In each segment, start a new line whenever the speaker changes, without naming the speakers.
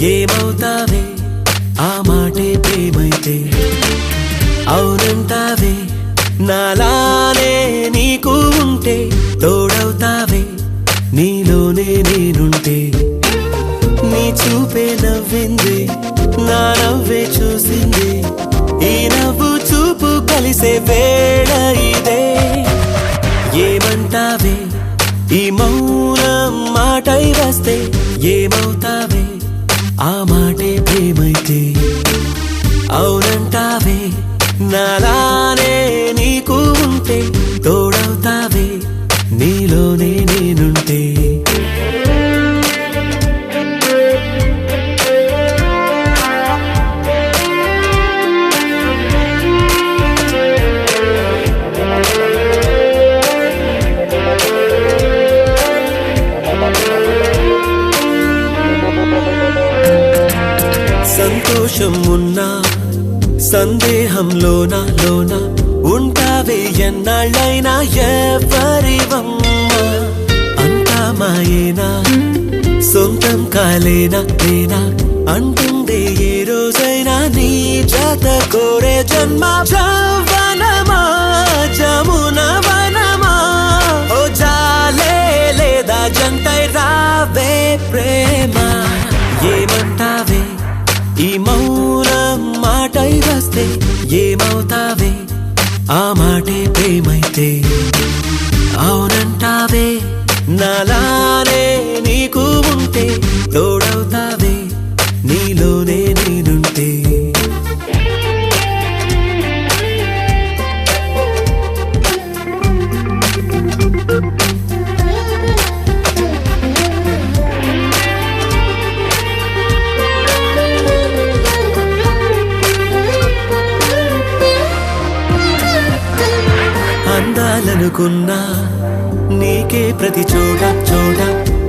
ఏమవుతావే ఆ మాటే ప్రేమైతే అవునంటావే నాలానే నీకు ఉంటే తోడవుతావే నీలోనే నేనుంటే నీ చూపే నవ్వింది నా నవ్వే చూసింది ఈ నవ్వు చూపు కలిసే వేళ ఇదే ఏమంటావే ఈ మౌనం మాటై వస్తే ఏమవుతావే ఆ మాటే ప్రేమైతే అవునంటావే నాలానే నీకు ఉంటే తోడవుతావే నీలోనే నేనుంటే సంతోషం ఉన్నా సందేహంలోనా ఉంటావే ఎన్నాళ్ళైనా ఎవరివమ్మా అంతా మాయేనా సొంతం కాలేనా నేనా అంటుందే ఏ రోజైనా నీ జత కోరే జన్మ జవనమా జమున వనమా ఓ జాలే లేదా జంటై రావే ప్రేమ ఏమంటావే ఈ మౌనం మాటై వస్తే ఏమవుతావే ఆ మాటే ప్రేమైతే అవునంటావే నాలానే నీకు ఉంటే తోడవుతావే నీలోనే నేనుంటే అందాలనుకున్నా నీకే ప్రతి చోట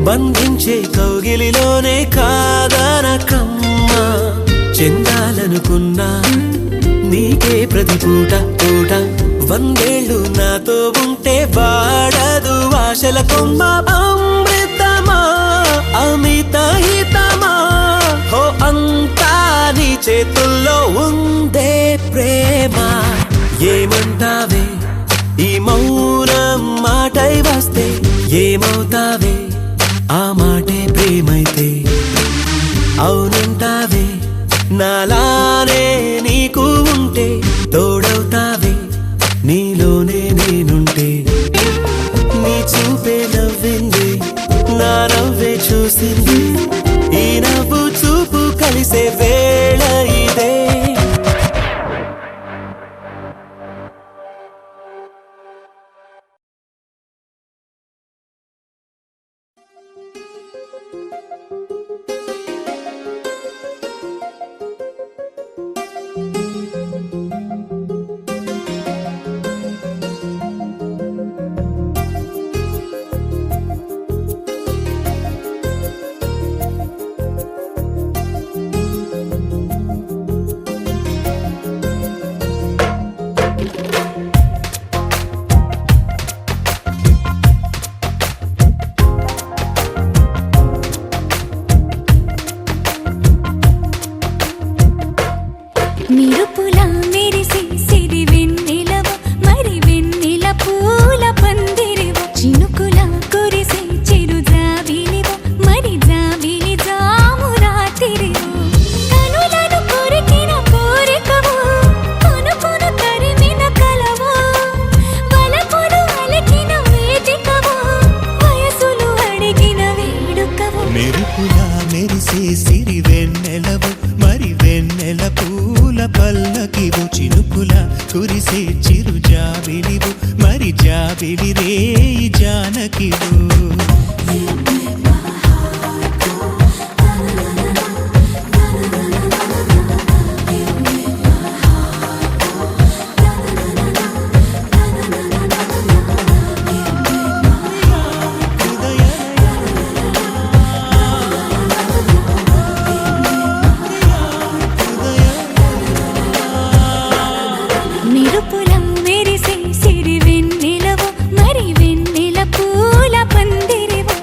బంధించే కౌగిలిలోనే కాదనకమ్మా చెందాలనుకున్నా నీకే ప్రతి పూట వందేళ్ళు నాతో ఉంటే వాడదు ఆశల కొమ్మ అమృతమా అమిత హితమా హో అంతా నీ చేతుల్లో ఉందే ప్రేమ ఏమంటావే ఈ మౌనం మాటై వస్తే ఏమవుతావే ఆ మాటే ప్రేమైతే అవునంటావే నాలానే నీకు ఉంటే తోడవుతావే నీలోనే నేనుంటే నీ చూపే నవ్వింది నా నవ్వే చూసింది ఈ నవ్వు చూపు కలిసే వేళ ఇదే
కురిసే చిరు జాబిలివు మరి జాబిలి రే జానకివు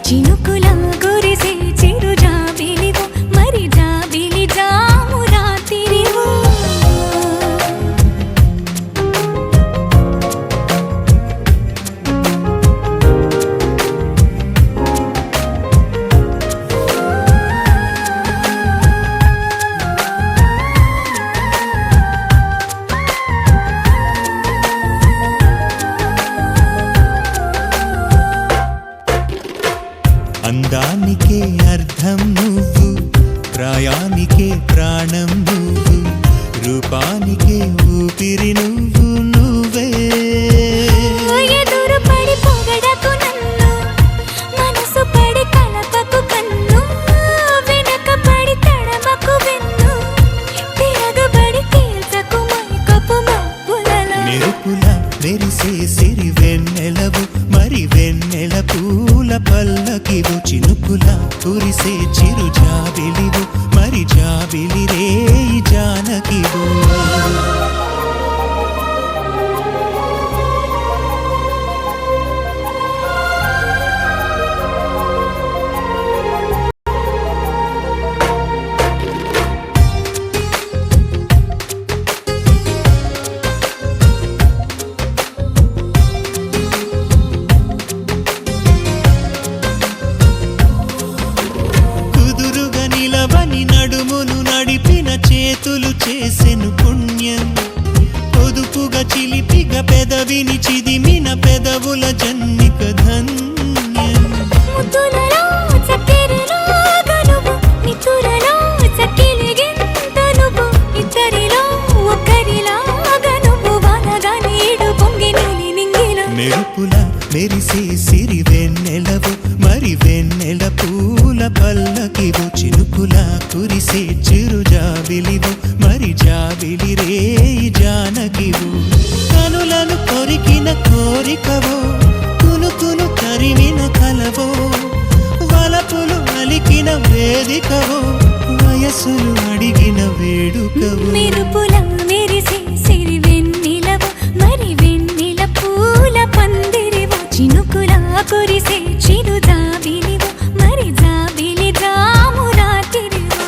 చినుకుల
ప్రాయానికే ప్రాణం నువ్వు, రూపానికే ఊపిరి నువ్వు, నువ్వే.
ఎదురు పడి పొగడకు నన్ను, మనసు పడి కలపకు కన్ను, వెనక పడి తడమకు వెన్ను, తిరగబడి తేల్చకు మైకపు మబ్బులలో.
మెరుపుల మెరిసే సిరి వెన్నెలవు, మరి వెన్నెల పూల పల్లకివు, చినుకుల కురిసే చిరు జాబిలివు, మరి జాబిలి రేయి జానకివు. కుదురుగా నిలవని నడుమును నడిపిన చేతులు చేసెను పుణ్యం, పొదుపుగా చిలిపిగా పెదవిని చిదిమిన పెదవుల జన్నిక ధన్యం.
ముద్దులలో చక్కెరలో గనువు, నితురలో చక్కిలిగింత నువ్వు, ఇద్దరిలో ఒక్కరిలాగా నువ్వు, వానగా నీడు పొంగి నీలి నింగిలో.
మెరుపుల మెరిసే సిరి వెన్నెలవు, మరి వెన్నెల పూల పల్లకివు, చినుకుల కురిసే చిరు జాబిలివు, మరి జాబిలి రేయి జానకివు. కనులను కొరికిన కోరికవో, కునుకును తరిమిన కలవో, వలపులు అలికిన వేదికవో, వయసులు అడిగిన వేడుకవో.
మెరుపుల మెరిసే సిరి వెన్నెలవు, మరి వెన్నెల పూల పందిరివు, చినుకుల కురిసే చిరు జాబిలివు, మరి జాబిలి జాము రాత్రివో.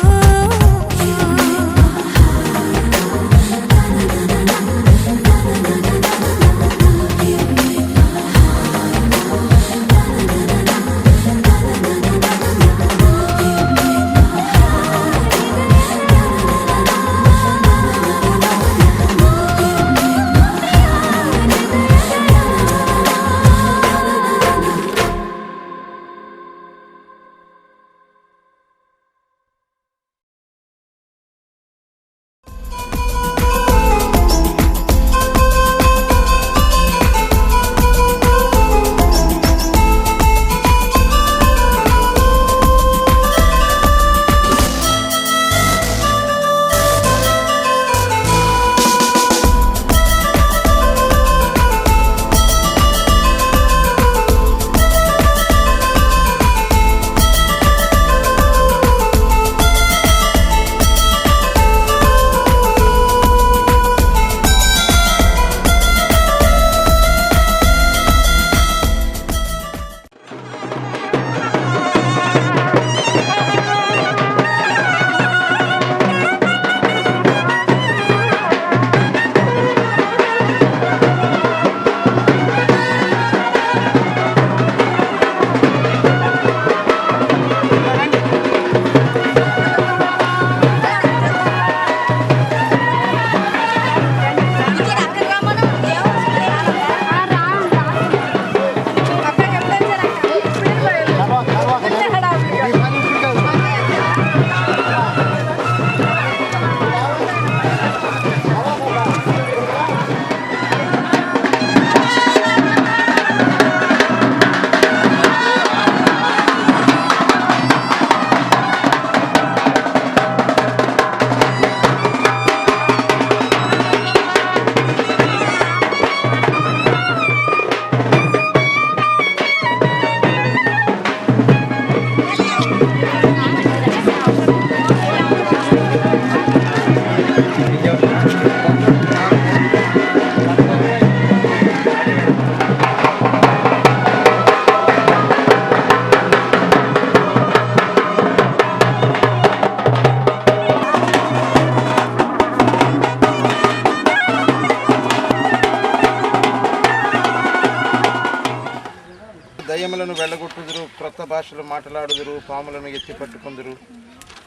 దయ్యములను వెళ్ళగొట్టుదురు, క్రొత్త భాషలు మాట్లాడుదురు, పాములను ఎత్తి పట్టుకుందురు.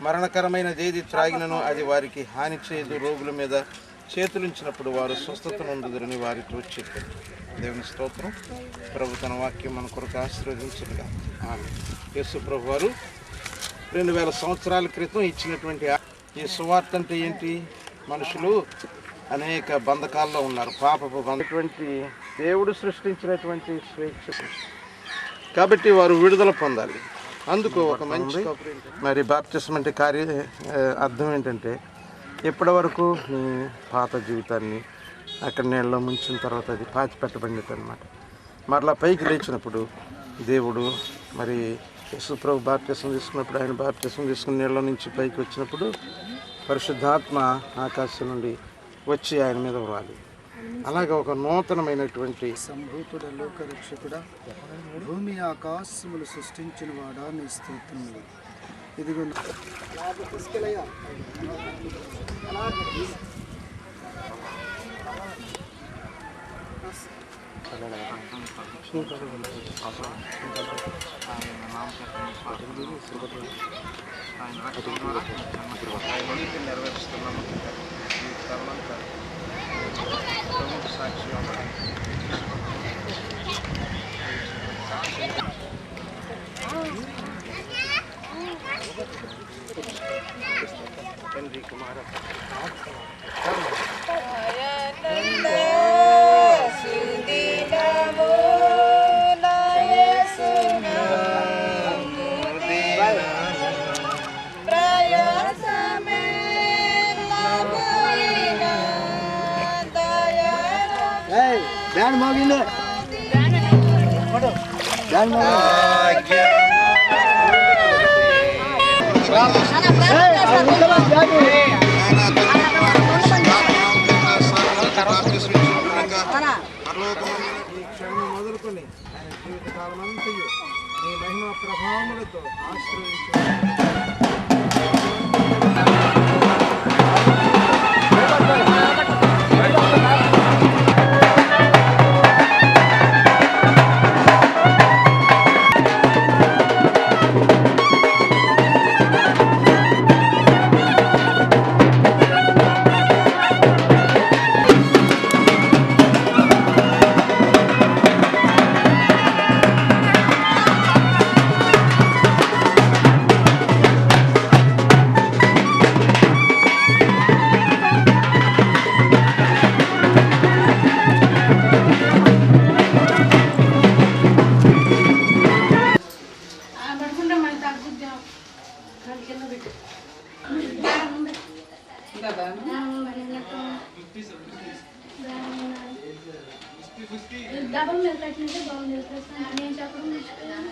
మరణకరమైన ఏది త్రాగినను అది వారికి హాని చేయదు. రోగుల మీద చేతులుంచినప్పుడు వారు స్వస్థత నొందుదురని వారితో చెప్పారు. దేవుని స్తోత్రం. ప్రభు తన వాక్యం మన కొరకు ఆశీర్వదించుగా. ఆమేన్. యేసు ప్రభు వారు 2000 సంవత్సరాల క్రితం ఇచ్చినటువంటి ఈ సువార్త అంటే ఏంటి? మనుషులు అనేక బంధకాల్లో ఉన్నారు, పాపపు బంధటువంటి దేవుడు సృష్టించినటువంటి స్వేచ్ఛ కాబట్టి వారు విడుదల పొందాలి. అందుకు ఒక మంచి మరి బాప్తిస్మం అంటే అర్థం ఏంటంటే ఎప్పటి వరకు నీ పాత జీవితాన్ని అక్కడ నీళ్ళలో ముంచిన తర్వాత అది పాతి పెట్టబడినట్టు అనమాట. మరలా పైకి లేచినప్పుడు దేవుడు మరి యేసుప్రభు బాప్తిస్మం తీసుకున్నప్పుడు, ఆయన బాప్తిస్మం తీసుకుని నీళ్ళ నుంచి పైకి వచ్చినప్పుడు పరిశుద్ధాత్మ ఆకాశం నుండి వచ్చి ఆయన మీద వ్రాలి. అలాగే ఒక నూతనమైనటువంటి
సంభూతుడ లోకరక్షకుడ భూమి ఆకాశములు సృష్టించిన వాడా నీ స్తోత్రములు. ఇదిగో తీసుకెళ్ళయ్యా.
నెరవేరుస్తున్నాము. తండ్రి కుమార
బ్యాండ్ మోగింది. బ్యాండ్
మొదలుకొని ఆయన జీవితకాలం అంతయు నీ మహిమ ప్రభావములతో ఆశ్రయించు.
డబల్ మిల్క్ అయితే బాగుంది. నేను చెప్పడం మర్చిపోయాను.